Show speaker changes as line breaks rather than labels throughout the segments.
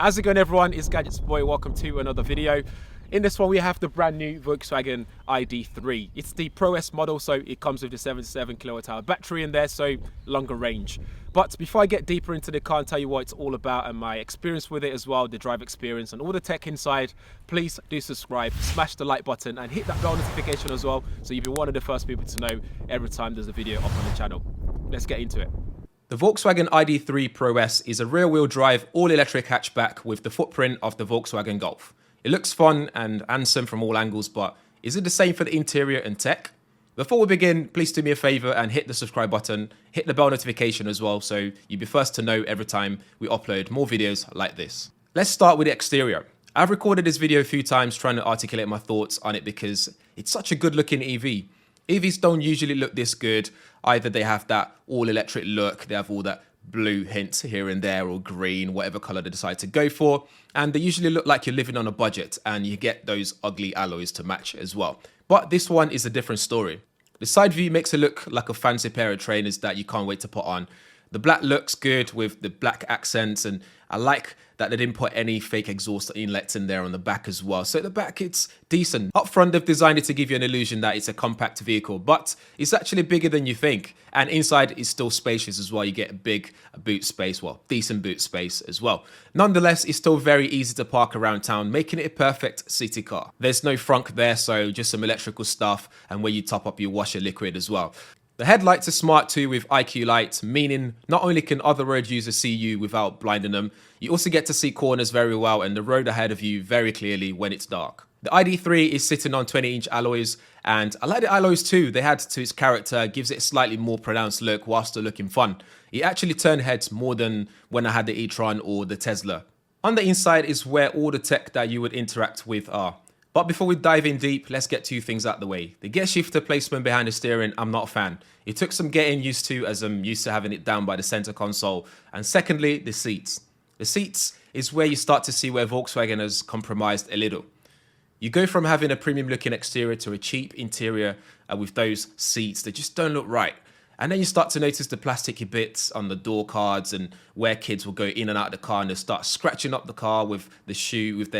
How's it going, everyone? It's Gadgetsboy. Welcome to another video. In this one, we have the brand new Volkswagen ID.3. It's the Pro S model, so it comes with the 77 kilowatt hour battery in there, so longer range. But before I get deeper into the car and tell you what it's all about and my experience with it as well, the drive experience and all the tech inside, please do subscribe, smash the like button and hit that bell notification as well, so you'll be one of the first people to know every time there's a video up on the channel. Let's get into it. The Volkswagen ID.3 Pro S is a rear-wheel drive, all-electric hatchback with the footprint of the Volkswagen Golf. It looks fun and handsome from all angles, but is it the same for the interior and tech? Before we begin, please do me a favor and hit the subscribe button, hit the bell notification as well, so you'll be first to know every time we upload more videos like this. Let's start with the exterior. I've recorded this video a few times trying to articulate my thoughts on it because it's such a good looking EV. EVs don't usually look this good. Either they have that all-electric look, they have all that blue hints here and there, or green, whatever color they decide to go for, and they usually look like you're living on a budget, and you get those ugly alloys to match as well. But this one is a different story. The side view makes it look like a fancy pair of trainers that you can't wait to put on. The black looks good with the black accents, and I like that they didn't put any fake exhaust inlets in there on the back as well. So at the back, it's decent. Up front, they've designed it to give you an illusion that it's a compact vehicle, but it's actually bigger than you think. And inside is still spacious as well. You get a big boot space, well, decent boot space as well. Nonetheless, it's still very easy to park around town, making it a perfect city car. There's no frunk there, so just some electrical stuff, and where you top up your washer liquid as well. The headlights are smart too with IQ lights, meaning not only can other road users see you without blinding them, you also get to see corners very well and the road ahead of you very clearly when it's dark. The ID.3 is sitting on 20-inch alloys, and I like the alloys too. They add to its character, gives it a slightly more pronounced look while still looking fun. It actually turned heads more than when I had the e-tron or the Tesla. On the inside is where all the tech that you would interact with are. But before we dive in deep, let's get two things out the way. The gear shifter placement behind the steering, I'm not a fan. It took some getting used to, as I'm used to having it down by the center console. And secondly, the seats. The seats is where you start to see where Volkswagen has compromised a little. You go from having a premium looking exterior to a cheap interior with those seats that just don't look right. And then you start to notice the plasticky bits on the door cards and where kids will go in and out of the car and they'll start scratching up the car with their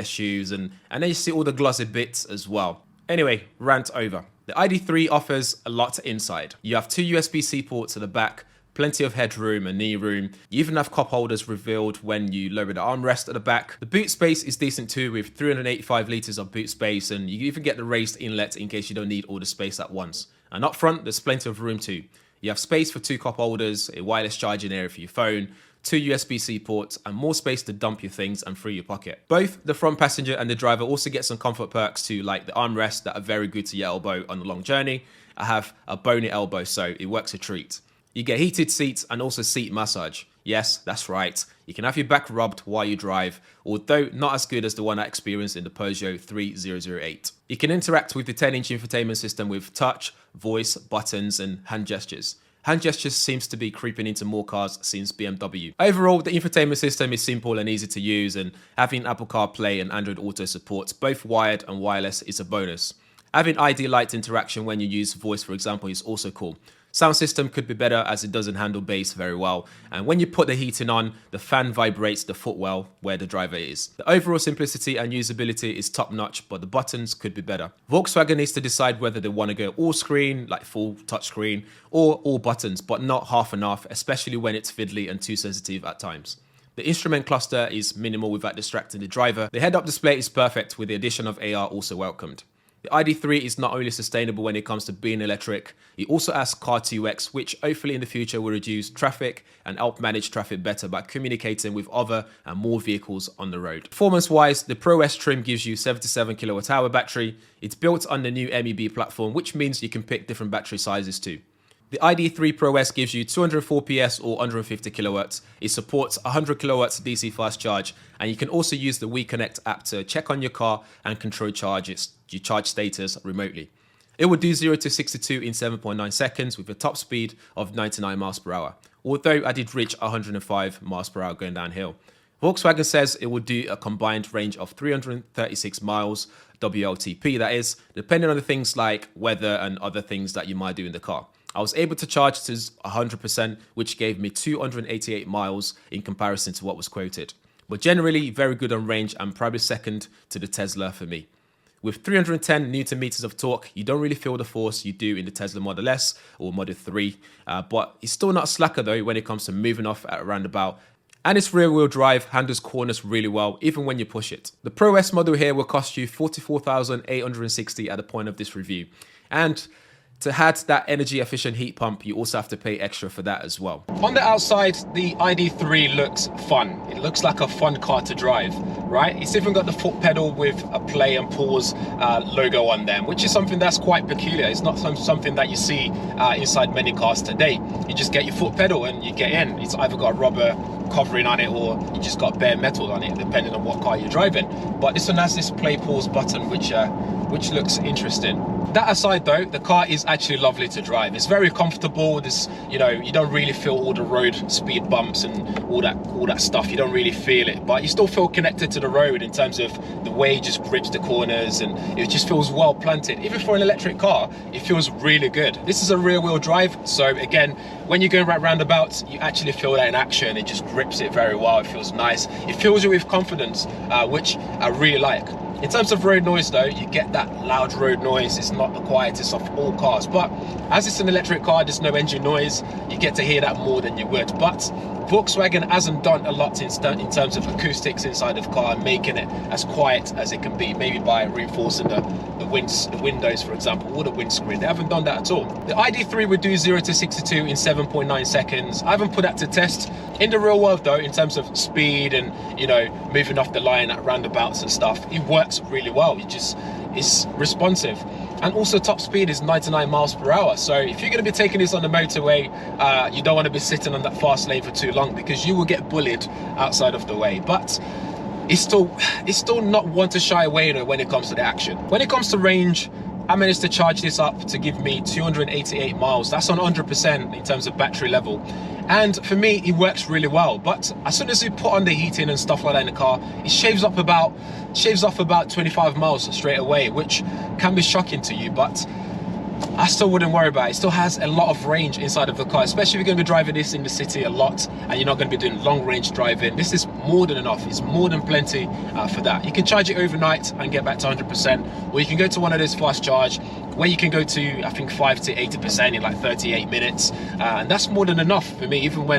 shoes, and then you see all the glossy bits as well. Anyway, rant over. The ID.3 offers a lot inside. You have two USB-C ports at the back, plenty of headroom and knee room. You even have cup holders revealed when you lower the armrest at the back. The boot space is decent too, with 385 litres of boot space, and you even get the raised inlet in case you don't need all the space at once. And up front, there's plenty of room too. You have space for two cup holders, a wireless charging area for your phone, two USB-C ports, and more space to dump your things and free your pocket. Both the front passenger and the driver also get some comfort perks too, like the armrests that are very good to your elbow on a long journey. I have a bony elbow, so it works a treat. You get heated seats and also seat massage. Yes, that's right. You can have your back rubbed while you drive, although not as good as the one I experienced in the Peugeot 3008. You can interact with the 10-inch infotainment system with touch, voice, buttons, and hand gestures. Hand gestures seems to be creeping into more cars since BMW. Overall, the infotainment system is simple and easy to use, and having Apple CarPlay and Android Auto support, both wired and wireless, is a bonus. Having ID light interaction when you use voice, for example, is also cool. Sound system could be better as it doesn't handle bass very well, and when you put the heating on, the fan vibrates the footwell where the driver is. The overall simplicity and usability is top notch, but the buttons could be better. Volkswagen needs to decide whether they want to go all screen, like full touchscreen, or all buttons, but not half and half, especially when it's fiddly and too sensitive at times. The instrument cluster is minimal without distracting the driver. The head-up display is perfect, with the addition of AR also welcomed. The ID.3 is not only sustainable when it comes to being electric, it also has Car2X, which hopefully in the future will reduce traffic and help manage traffic better by communicating with other and more vehicles on the road. Performance-wise, the Pro S trim gives you 77 kilowatt hour battery. It's built on the new MEB platform, which means you can pick different battery sizes too. The ID.3 Pro S gives you 204 PS or 150 kilowatts. It supports 100 kilowatts DC fast charge, and you can also use the WeConnect app to check on your car and control your charge status remotely. It will do 0 to 62 in 7.9 seconds with a top speed of 99 miles per hour, although I did reach 105 miles per hour going downhill. Volkswagen says it will do a combined range of 336 miles, WLTP that is, depending on the things like weather and other things that you might do in the car. I was able to charge to 100%, which gave me 288 miles in comparison to what was quoted. But generally very good on range and probably second to the Tesla for me. With 310 Newton meters of torque, you don't really feel the force you do in the Tesla Model S or Model 3, but it's still not slacker though when it comes to moving off at a roundabout. And its rear wheel drive handles corners really well, even when you push it. The Pro S model here will cost you $44,860 at the point of this review. And to add that energy efficient heat pump, you also have to pay extra for that as well. On the outside, the ID.3 looks fun. It looks like a fun car to drive, right? It's even got the foot pedal with a play and pause logo on them, which is something that's quite peculiar. It's not something that you see inside many cars today. You just get your foot pedal and you get in. It's either got a rubber covering on it or you just got bare metal on it, depending on what car you're driving. But this one has this play pause button, which looks interesting. That aside though, the car is actually lovely to drive. It's very comfortable. This, you know, you don't really feel all the road speed bumps and all that stuff. You don't really feel it, but you still feel connected to the road in terms of the way it just grips the corners, and it just feels well planted. Even for an electric car, it feels really good. This is a rear wheel drive, so again, when you're going right roundabouts, you actually feel that in action. It just grips it very well. It feels nice. It fills you with confidence, which I really like. In terms of road noise though, you get that loud road noise. It's not the quietest of all cars, but as it's an electric car, there's no engine noise. You get to hear that more than you would. But Volkswagen hasn't done a lot in terms of acoustics inside of the car and making it as quiet as it can be, maybe by reinforcing the windows, for example, or the windscreen. They haven't done that at all. The ID.3 would do 0 to 62 in 7.9 seconds. I haven't put that to test. In the real world though, in terms of speed and, you know, moving off the line at roundabouts and stuff, it works really well. It's responsive. And also top speed is 99 miles per hour. So if you're going to be taking this on the motorway, you don't want to be sitting on that fast lane for too long, because you will get bullied outside of the way. But it's still not one to shy away when it comes to the action. When it comes to range, I managed to charge this up to give me 288 miles. That's on 100% in terms of battery level. And for me, it works really well. But as soon as you put on the heating and stuff like that in the car, it shaves off about 25 miles straight away, which can be shocking to you, but I still wouldn't worry about it. It still has a lot of range inside of the car, especially if you're going to be driving this in the city a lot and you're not going to be doing long range driving. This is more than enough. It's more than plenty for that. You can charge it overnight and get back to 100%, or you can go to one of those fast charge where you can go to, I think, 5 to 80% in like 38 minutes, and that's more than enough for me. Even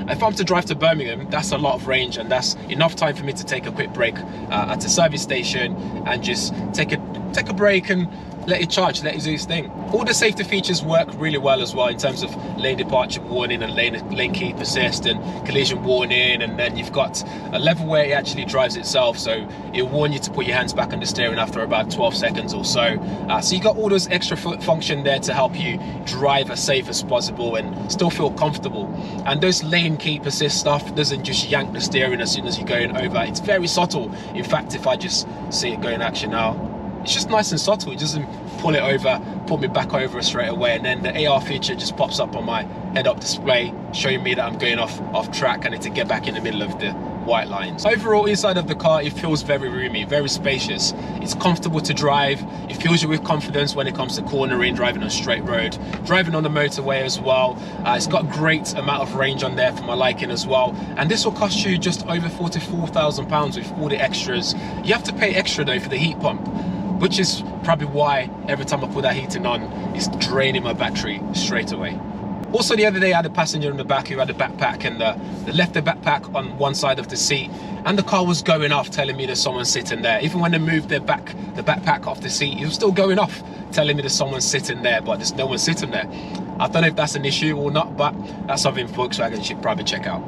if I'm to drive to Birmingham, that's a lot of range, and that's enough time for me to take a quick break at the service station and just take a break and let it charge, let it do its thing. All the safety features work really well as well in terms of lane departure warning and lane keep assist and collision warning, and then you've got a level where it actually drives itself, so it'll warn you to put your hands back on the steering after about 12 seconds or so. So you got all those extra function there to help you drive as safe as possible and still feel comfortable. And those lane keep assist stuff doesn't just yank the steering as soon as you're going over. It's very subtle. In fact, if I just see it go in action now, it's just nice and subtle. It doesn't pull it over, pull me back over straight away, and then the AR feature just pops up on my head-up display, showing me that I'm going off track. I need to get back in the middle of the white lines. Overall, inside of the car, it feels very roomy, very spacious. It's comfortable to drive. It fills you with confidence when it comes to cornering, driving on straight road, driving on the motorway as well. It's got a great amount of range on there for my liking as well. And this will cost you just over £44,000 with all the extras. You have to pay extra though for the heat pump, which is probably why every time I put that heating on, it's draining my battery straight away. Also, the other day I had a passenger in the back who had a backpack, and they left the backpack on one side of the seat, and the car was going off telling me there's someone sitting there. Even when they moved the backpack off the seat, it was still going off telling me there's someone sitting there, but there's no one sitting there. I don't know if that's an issue or not, but that's something Volkswagen should probably check out.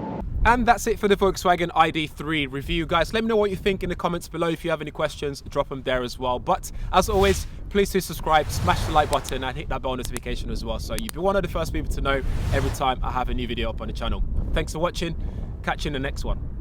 And that's it for the Volkswagen ID.3 review, guys. Let me know what you think in the comments below. If you have any questions, drop them there as well. But as always, please do subscribe, smash the like button, and hit that bell notification as well, so you'll be one of the first people to know every time I have a new video up on the channel. Thanks for watching. Catch you in the next one.